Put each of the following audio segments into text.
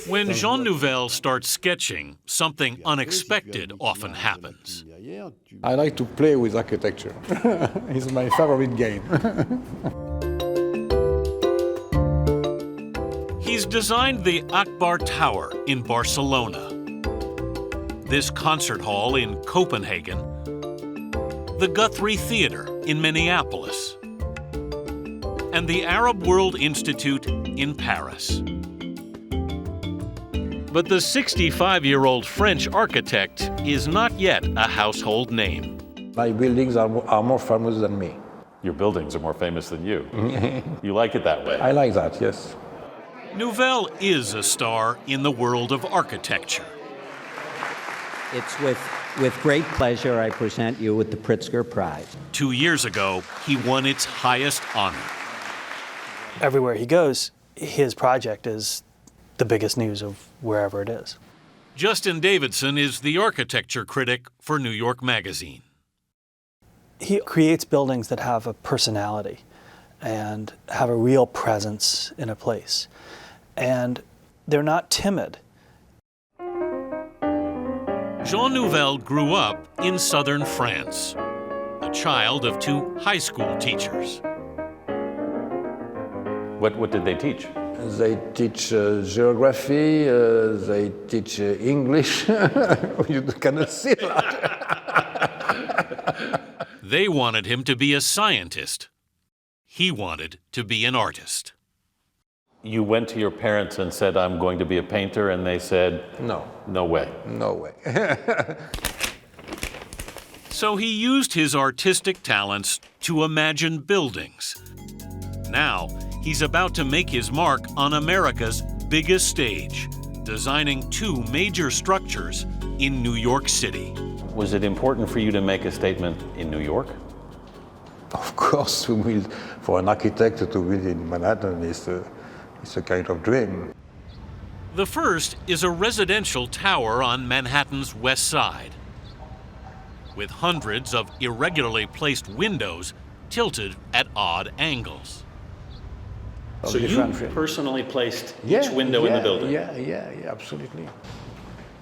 When Jean Nouvel starts sketching, something unexpected often happens. I like to play with architecture. It's my favorite game. He's designed the Akbar Tower in Barcelona, this concert hall in Copenhagen, the Guthrie Theater in Minneapolis, and the Arab World Institute in Paris. But the 65-year-old French architect is not yet a household name. My buildings are more famous than me. Your buildings are more famous than you. You like it that way? I like that, yes. Nouvel is a star in the world of architecture. It's with great pleasure I present you with the Pritzker Prize. 2 years ago, he won its highest honor. Everywhere he goes, his project is the biggest news of wherever it is. Justin Davidson is the architecture critic for New York Magazine. He creates buildings that have a personality and have a real presence in a place. And they're not timid. Jean Nouvel grew up in southern France, a child of 2 high school teachers. What did they teach? They teach geography, they teach English. You cannot see that. They wanted him to be a scientist. He wanted to be an artist. You went to your parents and said, I'm going to be a painter, and they said, No. No way. No way. So he used his artistic talents to imagine buildings. Now, he's about to make his mark on America's biggest stage, designing 2 major structures in New York City. Was it important for you to make a statement in New York? Of course, for an architect to build in Manhattan is a kind of dream. The first is a residential tower on Manhattan's West Side, with hundreds of irregularly placed windows tilted at odd angles. So you personally placed each window in the building? Yeah, absolutely.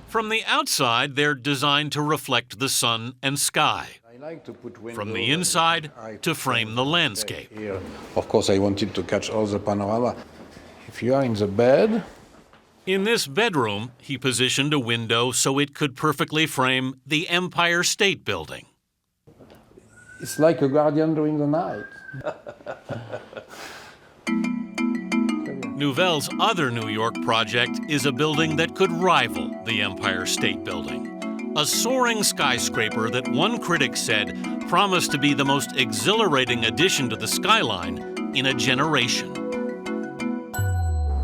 From the outside, they're designed to reflect the sun and sky. I like to put windows. From the inside, to frame the landscape. Here. Of course, I wanted to catch all the panorama. If you are in the bed... In this bedroom, he positioned a window so it could perfectly frame the Empire State Building. It's like a guardian during the night. Nouvel's other New York project is a building that could rival the Empire State Building. A soaring skyscraper that one critic said promised to be the most exhilarating addition to the skyline in a generation.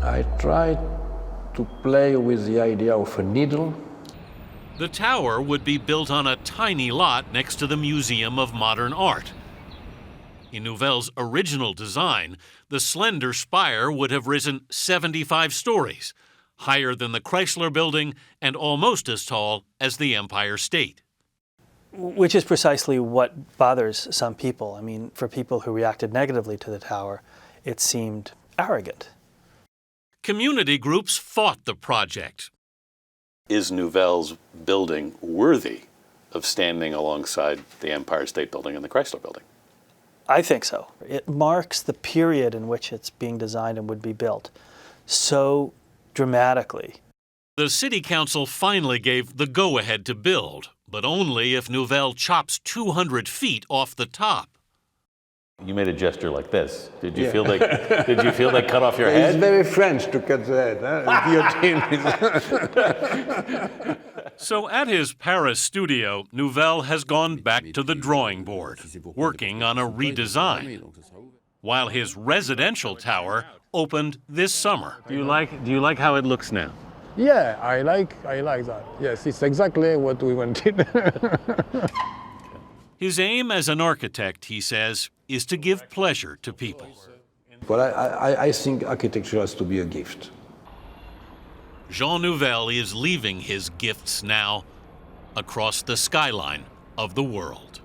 I tried to play with the idea of a needle. The tower would be built on a tiny lot next to the Museum of Modern Art. In Nouvel's original design, the Slender Spire would have risen 75 stories, higher than the Chrysler Building and almost as tall as the Empire State. Which is precisely what bothers some people. I mean, for people who reacted negatively to the tower, it seemed arrogant. Community groups fought the project. Is Nouvel's building worthy of standing alongside the Empire State Building and the Chrysler Building? I think so. It marks the period in which it's being designed and would be built so dramatically. The city council finally gave the go-ahead to build, but only if Nouvel chops 200 feet off the top. You made a gesture like this. Did you feel like cut off your head? It's very French to cut the head. So at his Paris studio, Nouvel has gone back to the drawing board, working on a redesign, while his residential tower opened this summer. Do you like how it looks now? Yeah, I like that. Yes, it's exactly what we wanted. His aim as an architect, he says, is to give pleasure to people. But I think architecture has to be a gift. Jean Nouvel is leaving his gifts now across the skyline of the world.